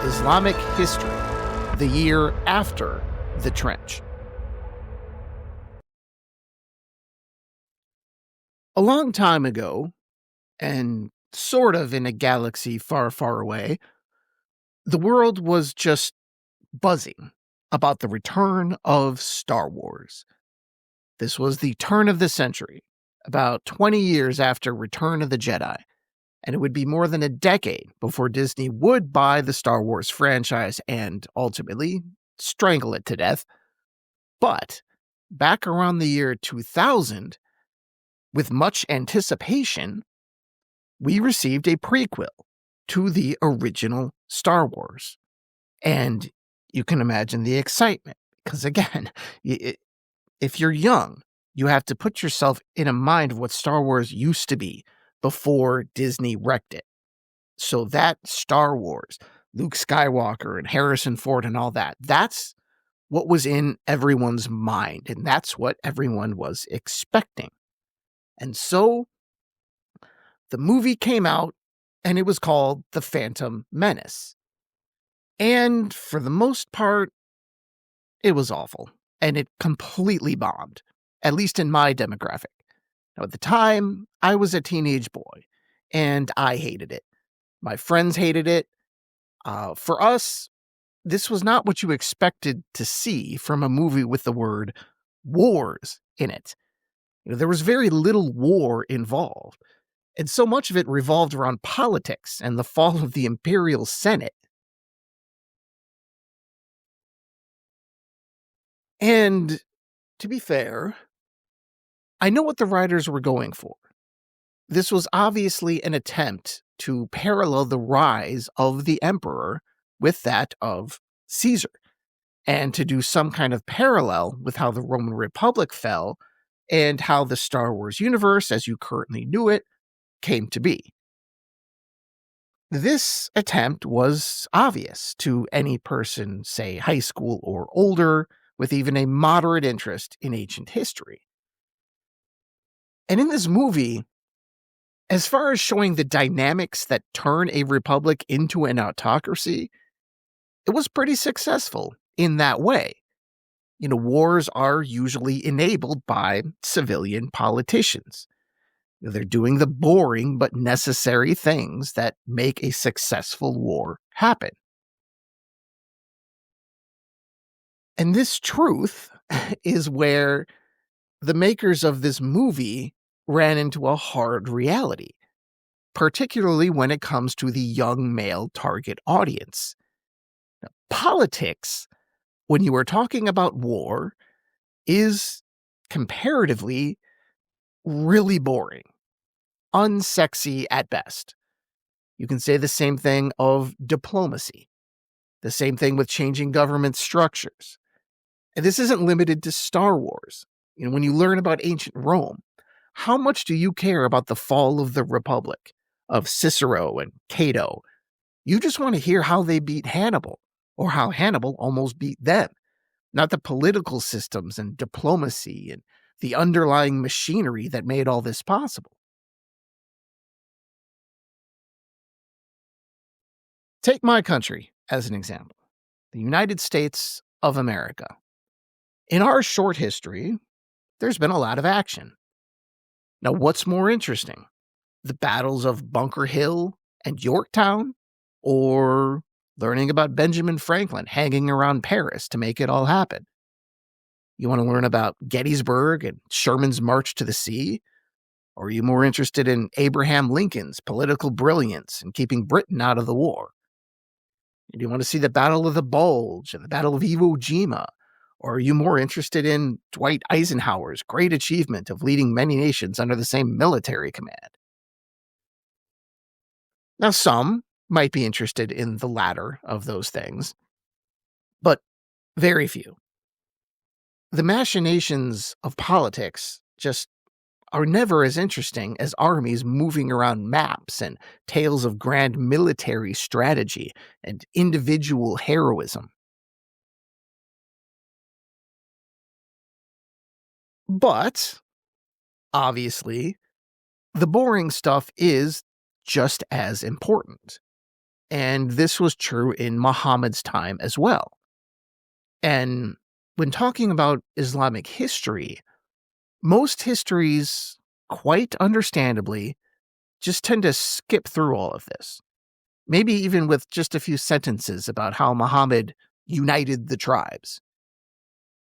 Islamic history, the year after the trench. A long time ago, and sort of in a galaxy far, far away, the world was just buzzing about the return of Star Wars. This was the turn of the century, about 20 years after Return of the Jedi, and it would be more than a decade before Disney would buy the Star Wars franchise and ultimately strangle it to death. But back around the year 2000, with much anticipation, we received a prequel to the original Star Wars. And you can imagine the excitement, because again, if you're young, you have to put yourself in a mind of what Star Wars used to be before Disney wrecked it. So that Star Wars, Luke Skywalker and Harrison Ford and all that, that's what was in everyone's mind, and that's what everyone was expecting. And so the movie came out, and it was called The Phantom Menace. And for the most part, it was awful, and it completely bombed, at least in my demographic. Now, at the time, I was a teenage boy, and I hated it. My friends hated it. For us, this was not what you expected to see from a movie with the word wars in it. There was very little war involved, and so much of it revolved around politics and the fall of the Imperial Senate. And to be fair, I know what the writers were going for. This was obviously an attempt to parallel the rise of the emperor with that of Caesar, and to do some kind of parallel with how the Roman Republic fell and how the Star Wars universe, as you currently knew it, came to be. This attempt was obvious to any person, say high school or older, with even a moderate interest in ancient history. And in this movie, as far as showing the dynamics that turn a republic into an autocracy, it was pretty successful in that way. Wars are usually enabled by civilian politicians. They're doing the boring but necessary things that make a successful war happen. And this truth is where the makers of this movie ran into a hard reality, particularly when it comes to the young male target audience. Now, politics, when you are talking about war, is comparatively really boring, unsexy at best. You can say the same thing of diplomacy, the same thing with changing government structures. And this isn't limited to Star Wars. When you learn about ancient Rome, how much do you care about the fall of the Republic, of Cicero and Cato? You just want to hear how they beat Hannibal, or how Hannibal almost beat them, not the political systems and diplomacy and the underlying machinery that made all this possible. Take my country as an example, the United States of America. In our short history, there's been a lot of action. Now, what's more interesting? The battles of Bunker Hill and Yorktown, or learning about Benjamin Franklin hanging around Paris to make it all happen? You want to learn about Gettysburg and Sherman's March to the Sea? Or are you more interested in Abraham Lincoln's political brilliance in keeping Britain out of the war? Do you want to see the Battle of the Bulge and the Battle of Iwo Jima? Or are you more interested in Dwight Eisenhower's great achievement of leading many nations under the same military command? Now, some might be interested in the latter of those things, but very few. The machinations of politics just are never as interesting as armies moving around maps and tales of grand military strategy and individual heroism. But, obviously, the boring stuff is just as important. And this was true in Muhammad's time as well. And when talking about Islamic history, most histories, quite understandably, just tend to skip through all of this. Maybe even with just a few sentences about how Muhammad united the tribes.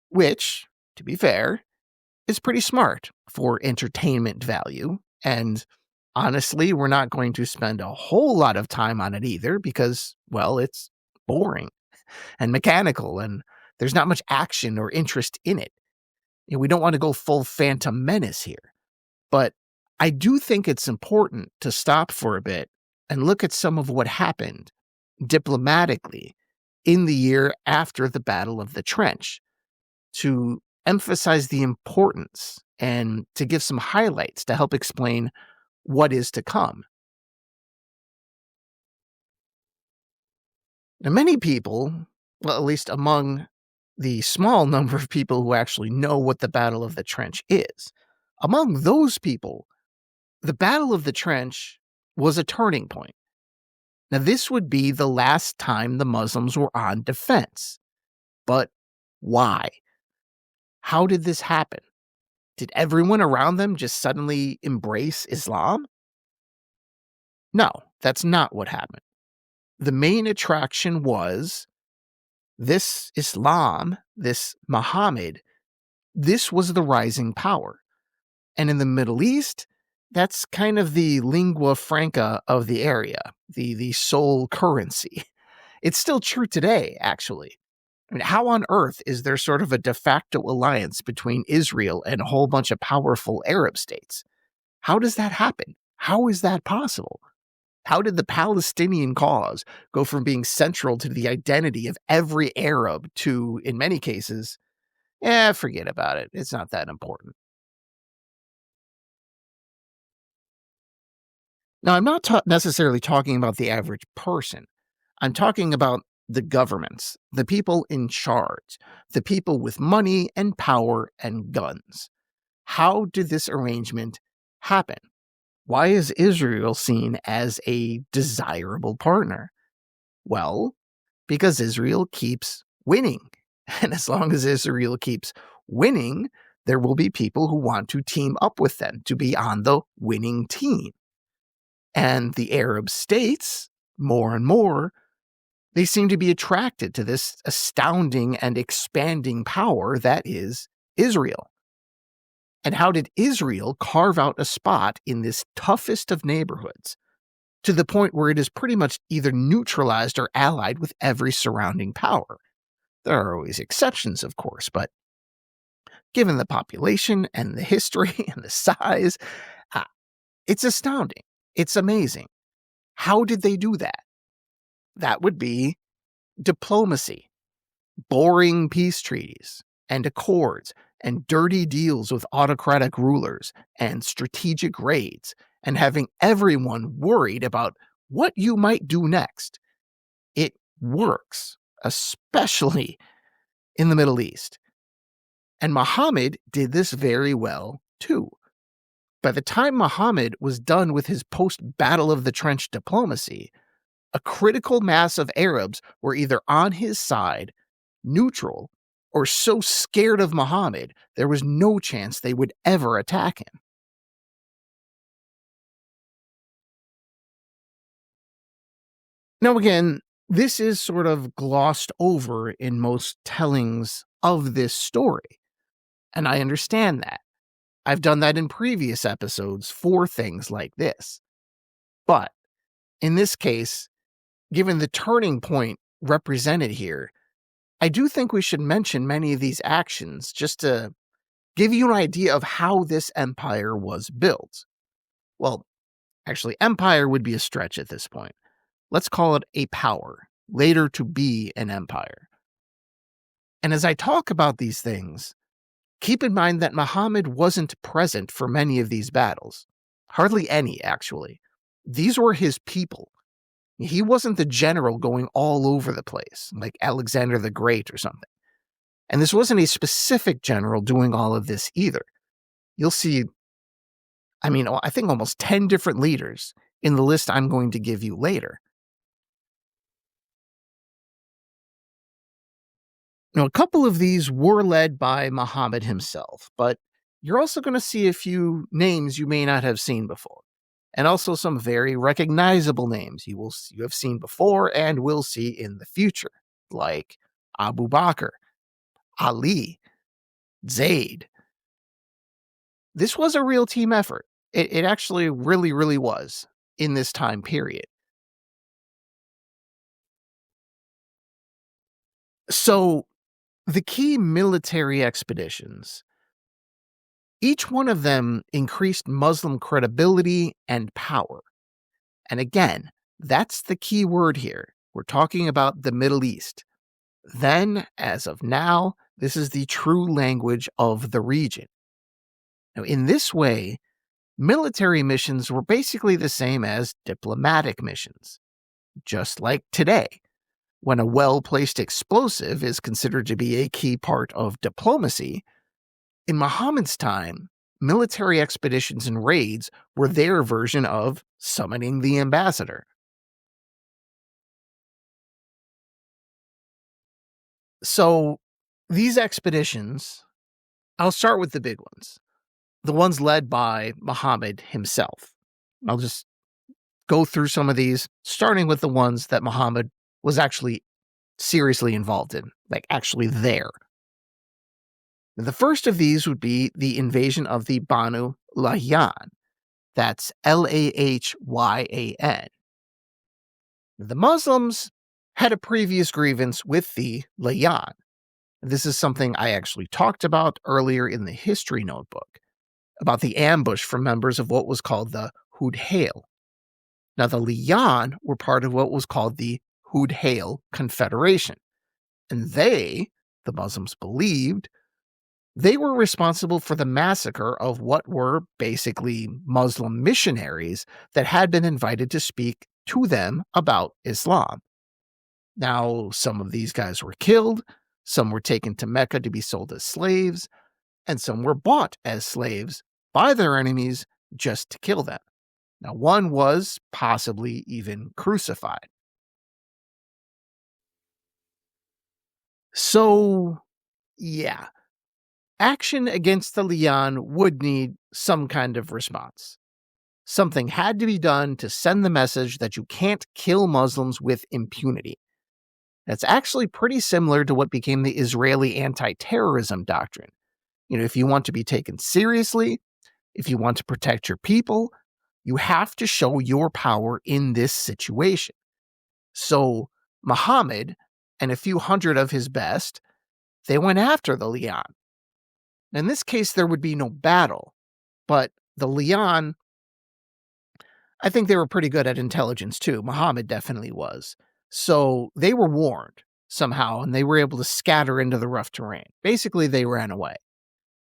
Which, to be fair, is pretty smart for entertainment value. And honestly, we're not going to spend a whole lot of time on it either because, well, it's boring and mechanical and there's not much action or interest in it. We don't want to go full Phantom Menace here. But I do think it's important to stop for a bit and look at some of what happened diplomatically in the year after the Battle of the Trench to emphasize the importance and to give some highlights to help explain what is to come. Now, many people, well, at least among the small number of people who actually know what the Battle of the Trench is, among those people, the Battle of the Trench was a turning point. Now, this would be the last time the Muslims were on defense. But why? How did this happen? Did everyone around them just suddenly embrace Islam? No, that's not what happened. The main attraction was this Islam, this Muhammad, this was the rising power. And in the Middle East, that's kind of the lingua franca of the area, the sole currency. It's still true today, actually. I mean, how on earth is there sort of a de facto alliance between Israel and a whole bunch of powerful Arab states? How does that happen? How is that possible? How did the Palestinian cause go from being central to the identity of every Arab to, in many cases, forget about it. It's not that important. Now, I'm not necessarily talking about the average person. I'm talking about the governments, the people in charge, the people with money and power and guns. How did this arrangement happen? Why is Israel seen as a desirable partner? Well, because Israel keeps winning. And as long as Israel keeps winning, there will be people who want to team up with them to be on the winning team. And the Arab states, more and more, they seem to be attracted to this astounding and expanding power that is Israel. And how did Israel carve out a spot in this toughest of neighborhoods to the point where it is pretty much either neutralized or allied with every surrounding power? There are always exceptions, of course, but given the population and the history and the size, it's astounding. It's amazing. How did they do that? That would be diplomacy, boring peace treaties and accords and dirty deals with autocratic rulers and strategic raids and having everyone worried about what you might do next. It works, especially in the Middle East. And Muhammad did this very well, too. By the time Muhammad was done with his post-Battle of the Trench diplomacy, a critical mass of Arabs were either on his side, neutral, or so scared of Muhammad there was no chance they would ever attack him. Now again, this is sort of glossed over in most tellings of this story, and I understand that. I've done that in previous episodes for things like this. But in this case, given the turning point represented here, I do think we should mention many of these actions just to give you an idea of how this empire was built. Well, actually, empire would be a stretch at this point. Let's call it a power, later to be an empire. And as I talk about these things, keep in mind that Muhammad wasn't present for many of these battles. Hardly any, actually. These were his people. He wasn't the general going all over the place, like Alexander the Great or something. And this wasn't a specific general doing all of this either. You'll see, I think almost 10 different leaders in the list I'm going to give you later. Now, a couple of these were led by Muhammad himself, but you're also going to see a few names you may not have seen before, and also some very recognizable names you have seen before and will see in the future, like Abu Bakr, Ali, Zayd. This was a real team effort. It actually really, really was in this time period. So, the key military expeditions, each one of them increased Muslim credibility and power. And again, that's the key word here. We're talking about the Middle East. Then, as of now, this is the true language of the region. Now, in this way, military missions were basically the same as diplomatic missions, just like today, when a well-placed explosive is considered to be a key part of diplomacy. In Muhammad's time, military expeditions and raids were their version of summoning the ambassador. So, these expeditions, I'll start with the big ones, the ones led by Muhammad himself. I'll just go through some of these, starting with the ones that Muhammad was actually seriously involved in, like actually there. The first of these would be the invasion of the Banu Lahyan. That's Lahyan. The Muslims had a previous grievance with the Lahyan. This is something I actually talked about earlier in the history notebook, about the ambush from members of what was called the Hudaybiyah. Now, the Lahyan were part of what was called the Hudaybiyah Confederation, and the Muslims believed, they were responsible for the massacre of what were basically Muslim missionaries that had been invited to speak to them about Islam. Now, some of these guys were killed, some were taken to Mecca to be sold as slaves, and some were bought as slaves by their enemies just to kill them. Now, one was possibly even crucified. So, yeah, action against the Lahyan would need some kind of response. Something had to be done to send the message that you can't kill Muslims with impunity. That's actually pretty similar to what became the Israeli anti-terrorism doctrine. If you want to be taken seriously, if you want to protect your people, you have to show your power in this situation. So Muhammad and a few hundred of his best, they went after the Lahyan. In this case, there would be no battle, but the Lahyan, I think they were pretty good at intelligence too. Muhammad definitely was. So they were warned somehow, and they were able to scatter into the rough terrain. Basically, they ran away.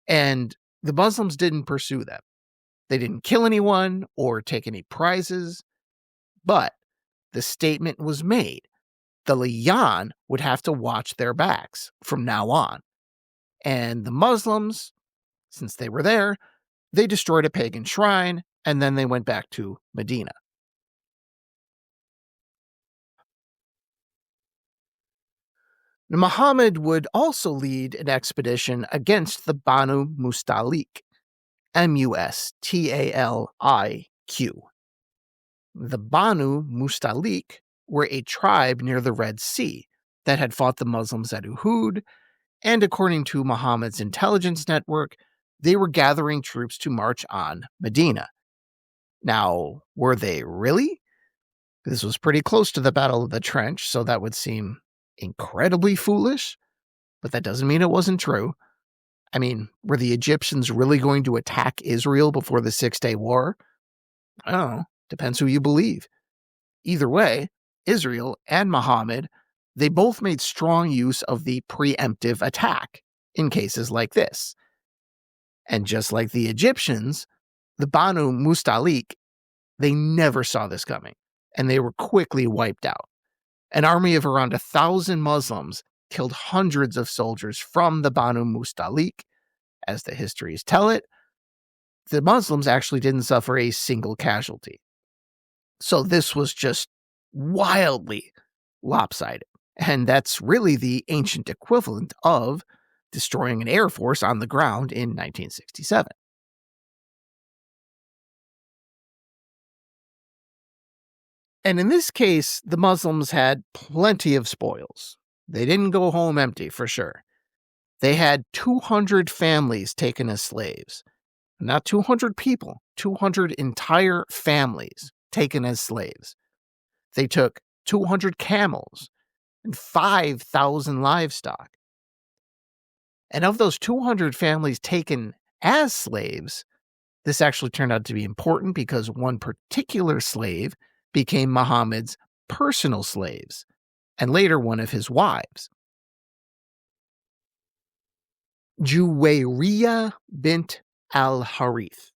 And the Muslims didn't pursue them. They didn't kill anyone or take any prizes, but the statement was made. The Lahyan would have to watch their backs from now on. And the Muslims, since they were there, they destroyed a pagan shrine, and then they went back to Medina. Now, Muhammad would also lead an expedition against the Banu Mustalik, Mustaliq. The Banu Mustalik were a tribe near the Red Sea that had fought the Muslims at Uhud, and according to Muhammad's intelligence network, they were gathering troops to march on Medina. Now, were they really? This was pretty close to the Battle of the Trench, so that would seem incredibly foolish, but that doesn't mean it wasn't true. I mean, were the Egyptians really going to attack Israel before the 6-Day War? I don't know. Depends who you believe. Either way, Israel and Muhammad, they both made strong use of the preemptive attack in cases like this. And just like the Egyptians, the Banu Mustalik, they never saw this coming, and they were quickly wiped out. An army of around 1,000 Muslims killed hundreds of soldiers from the Banu Mustalik. As the histories tell it, the Muslims actually didn't suffer a single casualty. So this was just wildly lopsided. And that's really the ancient equivalent of destroying an air force on the ground in 1967. And in this case, the Muslims had plenty of spoils. They didn't go home empty, for sure. They had 200 families taken as slaves. Not 200 people, 200 entire families taken as slaves. They took 200 camels and 5,000 livestock. And of those 200 families taken as slaves, this actually turned out to be important because one particular slave became Muhammad's personal slaves, and later one of his wives. Juwayriya bint al-Harith.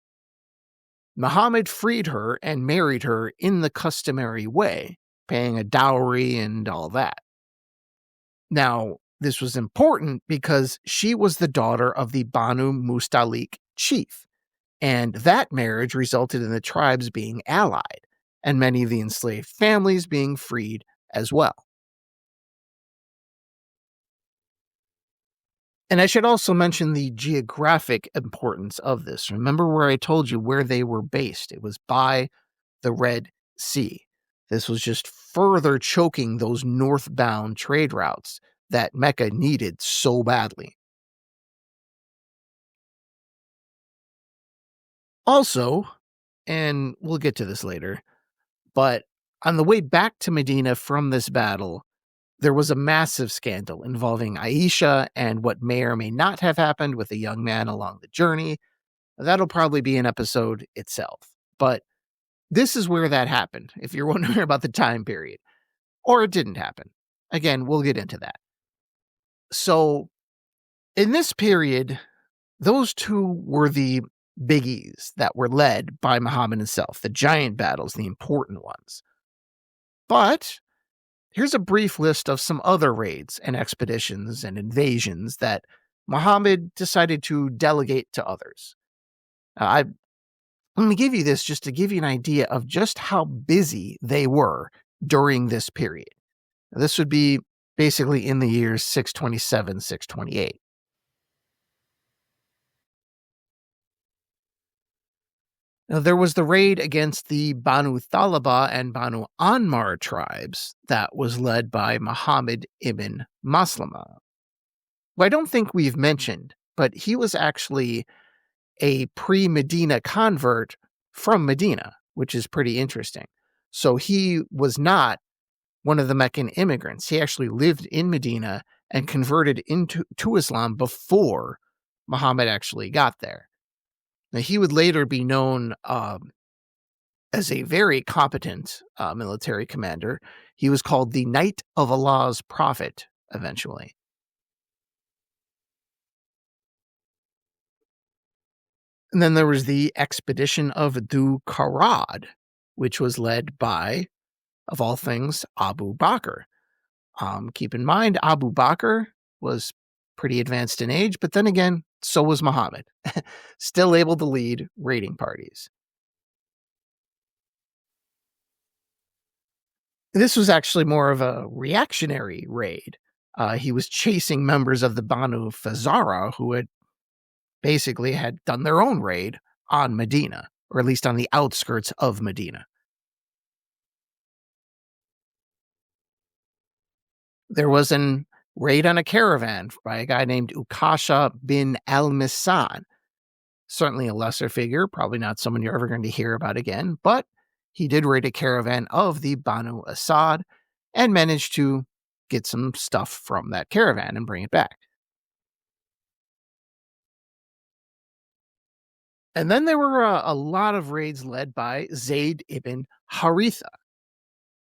Muhammad freed her and married her in the customary way, paying a dowry and all that. Now, this was important because she was the daughter of the Banu Mustalik chief, and that marriage resulted in the tribes being allied, and many of the enslaved families being freed as well. And I should also mention the geographic importance of this. Remember where I told you where they were based? It was by the Red Sea. This was just further choking those northbound trade routes that Mecca needed so badly. Also, and we'll get to this later, but on the way back to Medina from this battle, there was a massive scandal involving Aisha and what may or may not have happened with a young man along the journey. That'll probably be an episode itself. But this is where that happened, if you're wondering about the time period. Or it didn't happen. Again, we'll get into that. So, in this period, those two were the biggies that were led by Muhammad himself, the giant battles, the important ones. But here's a brief list of some other raids and expeditions and invasions that Muhammad decided to delegate to others. I'm going to give you this just to give you an idea of just how busy they were during this period. Now, this would be basically in the years 627, 628. Now, there was the raid against the Banu Thalaba and Banu Anmar tribes that was led by Muhammad ibn Maslama, who I don't think we've mentioned, but he was actually a pre-Medina convert from Medina, which is pretty interesting. So he was not one of the Meccan immigrants. He actually lived in Medina and converted to Islam before Muhammad actually got there. Now, he would later be known as a very competent military commander. He was called the Knight of Allah's Prophet eventually. And then there was the expedition of Dhu Karad, which was led by, of all things, Abu Bakr. Keep in mind, Abu Bakr was pretty advanced in age, but then again, so was Muhammad, still able to lead raiding parties. This was actually more of a reactionary raid. He was chasing members of the Banu Fazara who had done their own raid on Medina, or at least on the outskirts of Medina. There was an raid on a caravan by a guy named Ukasha bin al-Misan. Certainly a lesser figure, probably not someone you're ever going to hear about again, but he did raid a caravan of the Banu Asad and managed to get some stuff from that caravan and bring it back. And then there were a lot of raids led by Zayd ibn Haritha.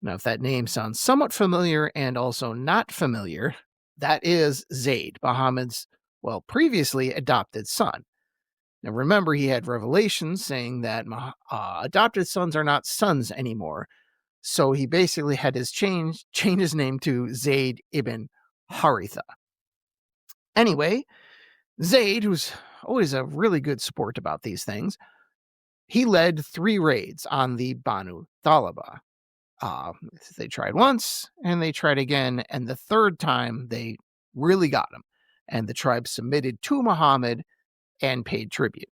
Now, if that name sounds somewhat familiar and also not familiar, that is Zayd, Muhammad's, previously adopted son. Now, remember, he had revelations saying that adopted sons are not sons anymore. So he basically had change his name to Zayd ibn Haritha. Anyway, Zayd, who's always a really good sport about these things, he led 3 raids on the Banu Thalaba. Uh, they tried once and they tried again, and the third time they really got him. And the tribe submitted to Muhammad and paid tribute.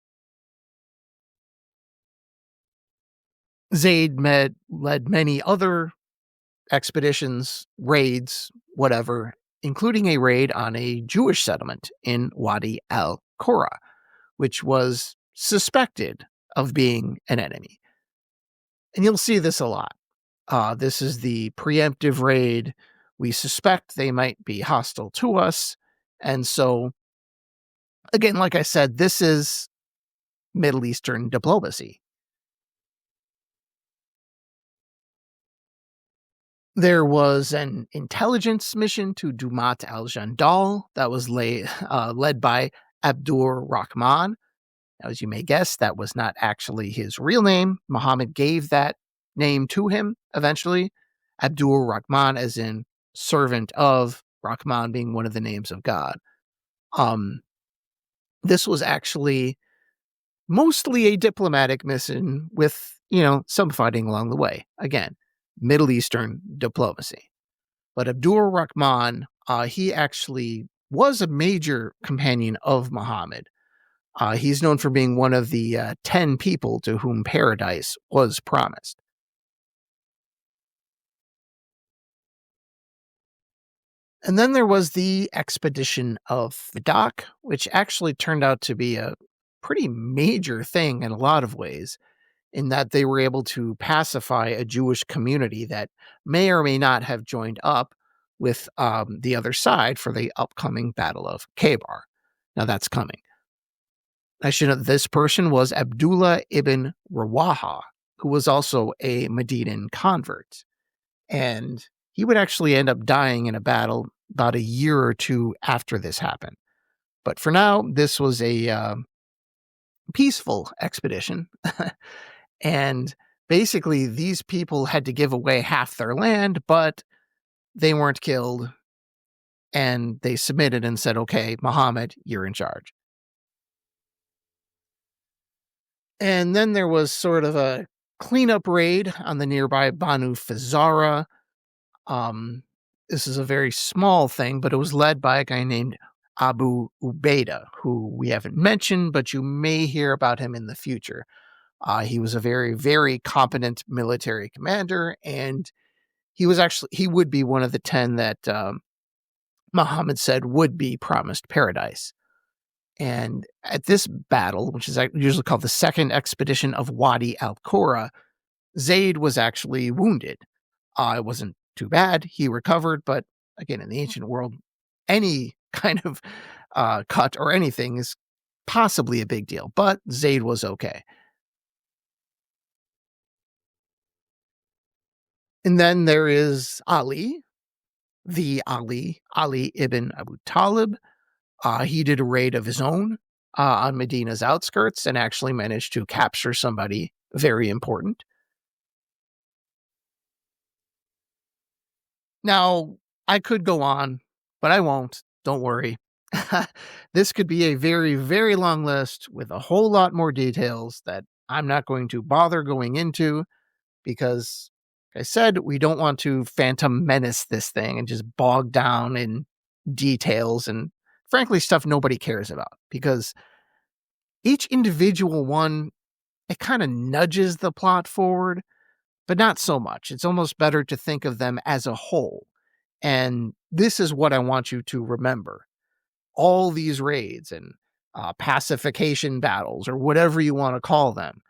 Zayd led many other expeditions, raids, whatever, including a raid on a Jewish settlement in Wadi al-Qura, which was suspected of being an enemy. And you'll see this a lot. This is the preemptive raid. We suspect they might be hostile to us. And so, again, like I said, this is Middle Eastern diplomacy. There was an intelligence mission to Dumat al-Jandal that was led by Abdur Rahman. Now, as you may guess, that was not actually his real name. Muhammad gave that name to him eventually. Abdur Rahman, as in servant of, Rahman being one of the names of God. This was actually mostly a diplomatic mission with, some fighting along the way. Again, Middle Eastern diplomacy. But Abdur Rahman, he actually was a major companion of Muhammad. He's known for being one of the 10 people to whom paradise was promised. And then there was the expedition of Fadak, which actually turned out to be a pretty major thing in a lot of ways, in that they were able to pacify a Jewish community that may or may not have joined up with the other side for the upcoming Battle of Khaybar. Now that's coming. I should note this person was Abdullah ibn Rawaha, who was also a Medinan convert. And he would actually end up dying in a battle about a year or two after this happened. But for now, this was a peaceful expedition. And basically, these people had to give away half their land, but they weren't killed. And they submitted and said, okay, Muhammad, you're in charge. And then there was sort of a cleanup raid on the nearby Banu Fazara. This is a very small thing, but it was led by a guy named Abu Ubaidah, who we haven't mentioned, but you may hear about him in the future. He was a very, very competent military commander, and he would be one of the 10 that Muhammad said would be promised paradise. And at this battle, which is usually called the Second Expedition of Wadi al-Qura, Zayd was actually wounded. It wasn't too bad. He recovered, but again, in the ancient world, any kind of cut or anything is possibly a big deal, but Zayd was okay. And then there is Ali ibn Abu Talib. He did a raid of his own on Medina's outskirts and actually managed to capture somebody very important. Now, I could go on, but I won't. Don't worry. This could be a very, very long list with a whole lot more details that I'm not going to bother going into because, like I said, we don't want to Phantom Menace this thing and just bog down in details and, frankly, stuff nobody cares about, because each individual one, it kind of nudges the plot forward, but not so much. It's almost better to think of them as a whole. And this is what I want you to remember. All these raids and pacification battles, or whatever you want to call them,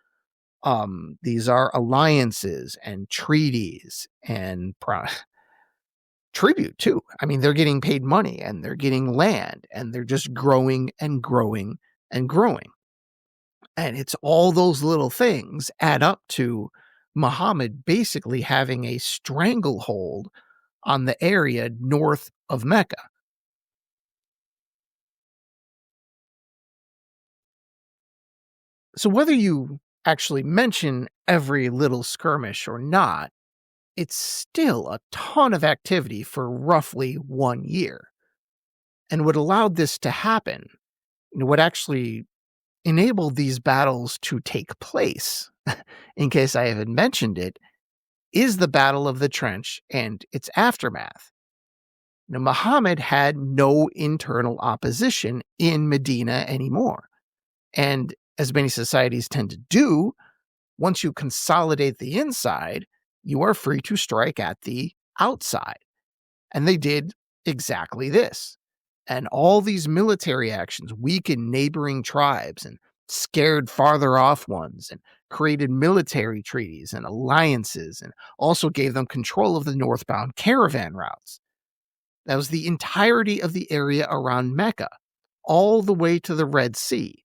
these are alliances and treaties and tribute too. I mean, they're getting paid money and they're getting land and they're just growing and growing and growing. And it's all those little things add up to Muhammad basically having a stranglehold on the area north of Mecca. So whether you actually mention every little skirmish or not, it's still a ton of activity for roughly 1 year. And what allowed this to happen, what actually enabled these battles to take place, in case I haven't mentioned it, is the Battle of the Trench and its aftermath. Now, Muhammad had no internal opposition in Medina anymore. And as many societies tend to do, once you consolidate the inside, you are free to strike at the outside. And they did exactly this. And all these military actions weakened neighboring tribes and scared farther off ones and created military treaties and alliances and also gave them control of the northbound caravan routes. That was the entirety of the area around Mecca, all the way to the Red Sea,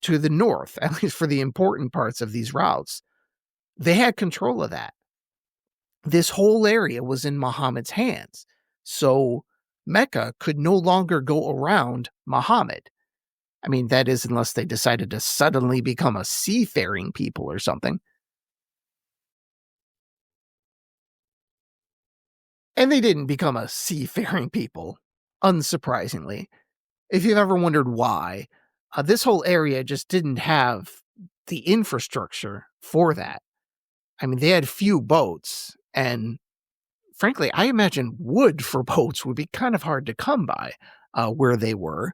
to the north, at least for the important parts of these routes. They had control of that. This whole area was in Muhammad's hands. So Mecca could no longer go around Muhammad. I mean, that is, unless they decided to suddenly become a seafaring people or something. And they didn't become a seafaring people, unsurprisingly. If you've ever wondered why, this whole area just didn't have the infrastructure for that. I mean, they had few boats, and frankly, I imagine wood for boats would be kind of hard to come by where they were.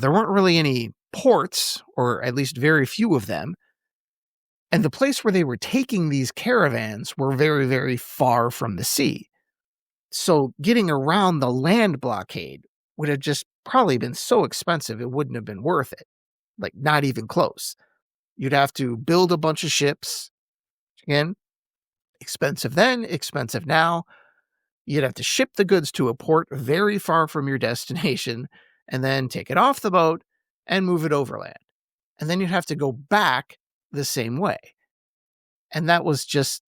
There weren't really any ports, or at least very few of them. And the place where they were taking these caravans were very, very far from the sea. So getting around the land blockade would have just probably been so expensive it wouldn't have been worth it. Like, not even close. You'd have to build a bunch of ships. Again, expensive then, expensive now. You'd have to ship the goods to a port very far from your destination and then take it off the boat and move it overland. And then you'd have to go back the same way. And that was just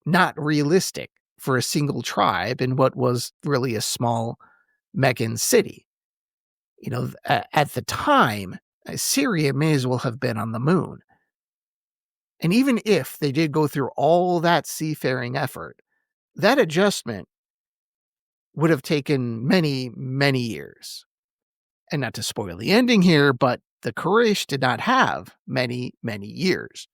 not realistic for a single tribe in what was really a small Meccan city. You know, at the time, Syria may as well have been on the moon. And even if they did go through all that seafaring effort, that adjustment would have taken many, many years. And not to spoil the ending here, but the Quraysh did not have many, many years.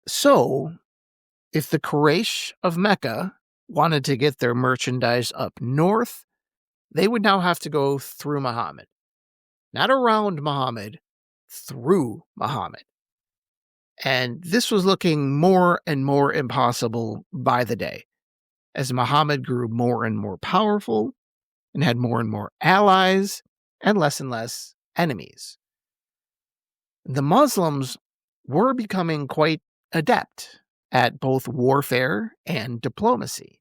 So, if the Quraysh of Mecca wanted to get their merchandise up north, they would now have to go through Muhammad. Not around Muhammad, through Muhammad. And this was looking more and more impossible by the day, as Muhammad grew more and more powerful and had more and more allies and less enemies. The Muslims were becoming quite adept at both warfare and diplomacy.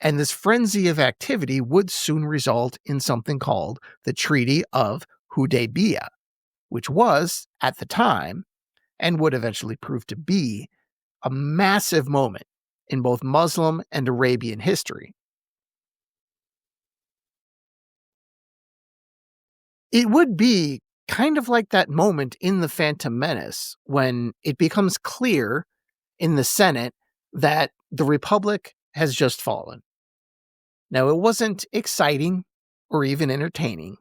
And this frenzy of activity would soon result in something called the Treaty of Hudaybiyah, which was, at the time, and would eventually prove to be, a massive moment in both Muslim and Arabian history. It would be kind of like that moment in The Phantom Menace when it becomes clear in the Senate that the Republic has just fallen. Now, it wasn't exciting or even entertaining,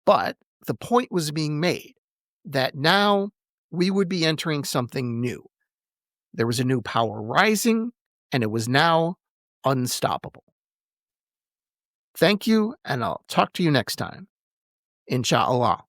but the point was being made that now we would be entering something new. There was a new power rising, and it was now unstoppable. Thank you, and I'll talk to you next time. Insha'Allah.